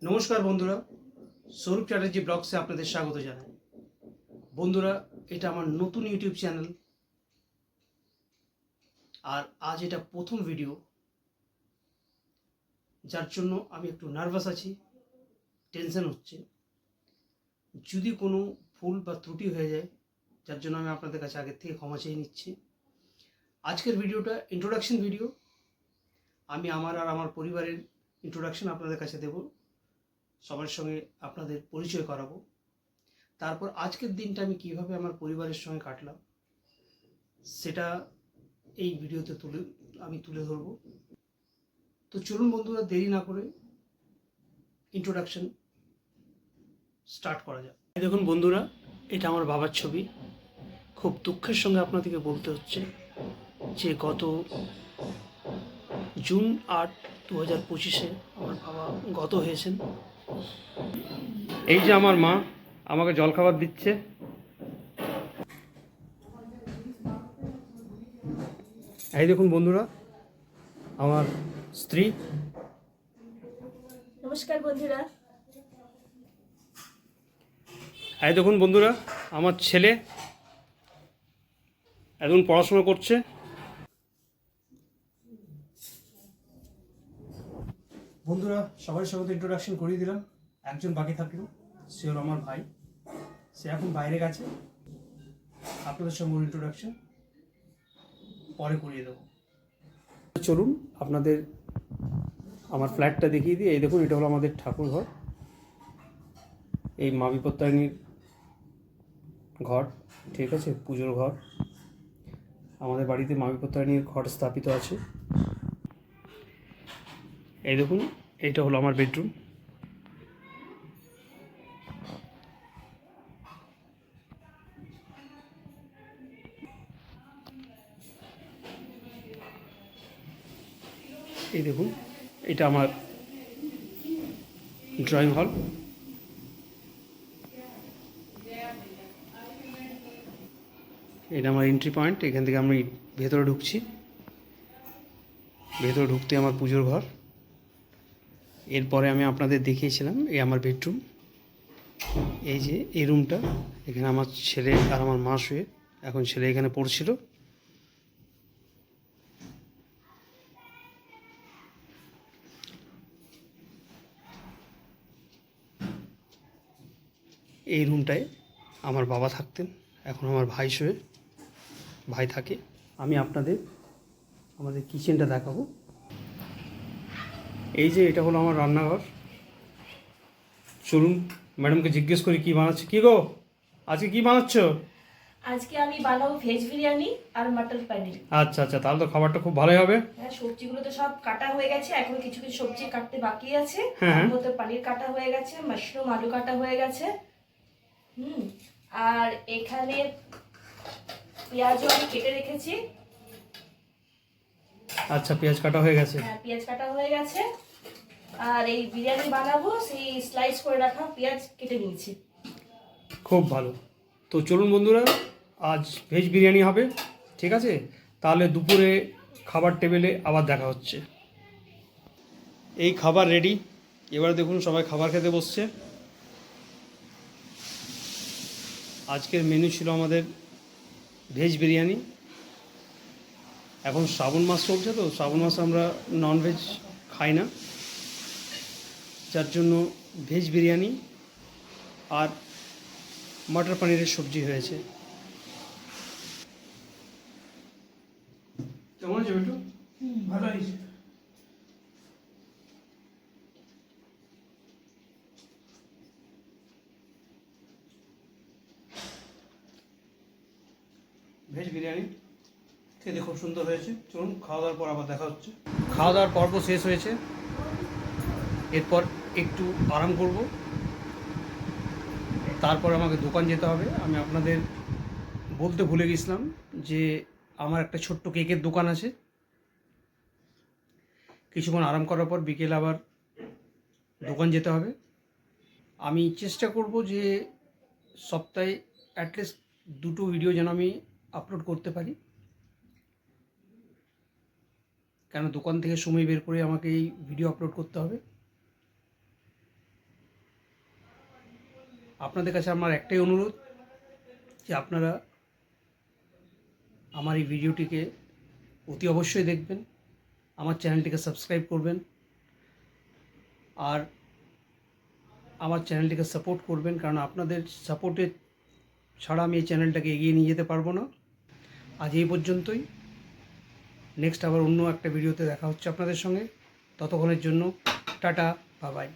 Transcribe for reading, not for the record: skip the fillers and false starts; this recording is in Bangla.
নমস্কার বন্ধুরা, স্বরূপ চ্যাটার্জি ব্লগসে আপনাদের স্বাগত জানাই। বন্ধুরা, এটা আমার নতুন ইউটিউব চ্যানেল, আর আজ এটা প্রথম ভিডিও, যার জন্য আমি একটু নার্ভাস আছি, টেনশন হচ্ছে। যদি কোনো ভুল বা ত্রুটি হয়ে যায়, যার জন্য আমি আপনাদের কাছে আগের থেকে ক্ষমা চেয়ে নিচ্ছি। আজকের ভিডিওটা ইন্ট্রোডাকশন ভিডিও। আমি আমার পরিবারের ইন্ট্রোডাকশন আপনাদের কাছে দেব, সবার সঙ্গে আপনাদের পরিচয় করাবো। তারপর আজকের দিনটা আমি কিভাবে আমার পরিবারের সঙ্গে কাটলাম সেটা এই ভিডিওতে আমি তুলে ধরব। তো চলুন বন্ধুরা, দেরি না করে ইন্ট্রোডাকশন স্টার্ট করা যাক। দেখুন বন্ধুরা, এটা আমার বাবার ছবি। খুব দুঃখের সঙ্গে আপনাদেরকে বলতে হচ্ছে যে গত জুন 8, 2025 আমার বাবা গত হয়েছেন। এই যে আমার মা আমাকে জলখাবার দিচ্ছে। এই দেখুন বন্ধুরা, আমার স্ত্রী। নমস্কার বন্ধুরা। এই দেখুন বন্ধুরা, আমার ছেলে এখন পড়াশোনা করছে। বন্ধুরা, সবার সঙ্গে ইন্ট্রোডাকশন করিয়ে দিলাম। একজন বাকি থাকলো, সে হলো আমার ভাই। সে এখন বাইরে গেছে। আপনাদের সঙ্গে ইন্ট্রোডাকশন পরে করিয়ে দেবো। চলুন আপনাদের আমার ফ্ল্যাটটা দেখিয়ে দিই। এই দেখুন, এটা হলো আমাদের ঠাকুর ঘর। এই মা বিপত্তারিণীর ঘর, ঠিক আছে, পুজোর ঘর। আমাদের বাড়িতে মা বিপত্তারিণীর ঘর স্থাপিত আছে। এই দেখুন, এইটা হলো আমার বেডরুম। এই দেখুন, এটা আমার ড্রয়িং হল। এটা আমার এন্ট্রি পয়েন্ট। এখান থেকে আমি ভেতরে ঢুকছি। ভেতরে ঢুকতে আমার পুজোর ঘর। এরপরে আমি আপনাদের দেখিয়েছিলাম এই আমার বেডরুম। এই যে এই রুমটা, এখানে আমার ছেলে আর আমার মা শুয়ে। এখন ছেলে এখানে পড়ছিল। এই রুমটায় আমার বাবা থাকতেন, এখন আমার ভাই শুয়ে, ভাই থাকে। আমি আপনাদের আমাদের কিচেনটা দেখাবো। এই যে এটা হলো আমার রান্নাঘর। চলুন ম্যাডামকে জিজ্ঞেস করি কী বানাচ্ছে। কী গো, আজকে কী বানাচ্ছ? আজকে আমি বানাবো ভেজ বিরিয়ানি আর মটর পনির। আচ্ছা আচ্ছা, তাহলে তো খাবারটা খুব ভালোই হবে। হ্যাঁ, সবজিগুলো তো সব কাটা হয়ে গেছে, এখন কিছু কিছু সবজি কাটতে বাকি আছে। হ্যাঁ, তার হ্যাঁ। মধ্যে পনির কাটা হয়ে গেছে, মাশরুম আলু কাটা হয়ে গেছে। আর এখানে পেঁয়াজও আমি কেটে রেখেছি। আচ্ছা, পেঁয়াজ কাটা হয়ে গেছে। হ্যাঁ, পেঁয়াজ কাটা হয়ে গেছে। আর এই বিরিয়ানি বানাবো, সেই স্লাইস করে রাখা পেঁয়াজ কেটে নিয়েছি। খুব ভালো। তো চলুন বন্ধুরা, আজ ভেজ বিরিয়ানি হবে, ঠিক আছে? তাহলে দুপুরে খাবার টেবিলে আবার দেখা হচ্ছে। এই খাবার রেডি। এবার দেখুন সবাই খাবার খেতে বসছে। আজকের মেনু ছিল আমাদের ভেজ বিরিয়ানি। এখন শ্রাবণ মাস চলছে, তো শ্রাবণ মাসে আমরা ননভেজ খাই না, যার জন্য ভেজ বিরিয়ানি আর মটর পনিরের সবজি হয়েছে। কেমন আছে বেটু? ভালো হয়েছে। ভেজ বিরিয়ানি খেতে খুব সুন্দর হয়েছে। চলুন, খাওয়া দাওয়ার পর আবার দেখা হচ্ছে। খাওয়া দাওয়ার পর্ব শেষ হয়েছে। এরপর একটু আরাম করব, তারপর আমাকে দোকান যেতে হবে। আমি আপনাদের বলতে ভুলে গেছিলাম যে আমার একটা ছোট্ট কেকের দোকান আছে। কিছুক্ষণ আরাম করার পর বিকেলে আবার দোকান যেতে হবে। আমি চেষ্টা করব যে সপ্তাহে অ্যাটলিস্ট 2টো ভিডিও যেন আমি আপলোড করতে পারি, কেন দোকান থেকে সময় বের করে আমাকে এই ভিডিও আপলোড করতে হবে। আপনাদের কাছে আমার একটাই অনুরোধ যে আপনারা আমার এই ভিডিওটিকে অতি অবশ্যই দেখবেন, আমার চ্যানেলটিকে সাবস্ক্রাইব করবেন আর আমার চ্যানেলটিকে সাপোর্ট করবেন, কারণ আপনাদের সাপোর্টে ছাড়া আমি এই চ্যানেলটাকে এগিয়ে নিয়ে যেতে পারবো না। আজ এই পর্যন্তই। নেক্সট আবার অন্য একটা ভিডিওতে দেখা হচ্ছে আপনাদের সঙ্গে। ততক্ষণের জন্য টাটা, বাই বাই।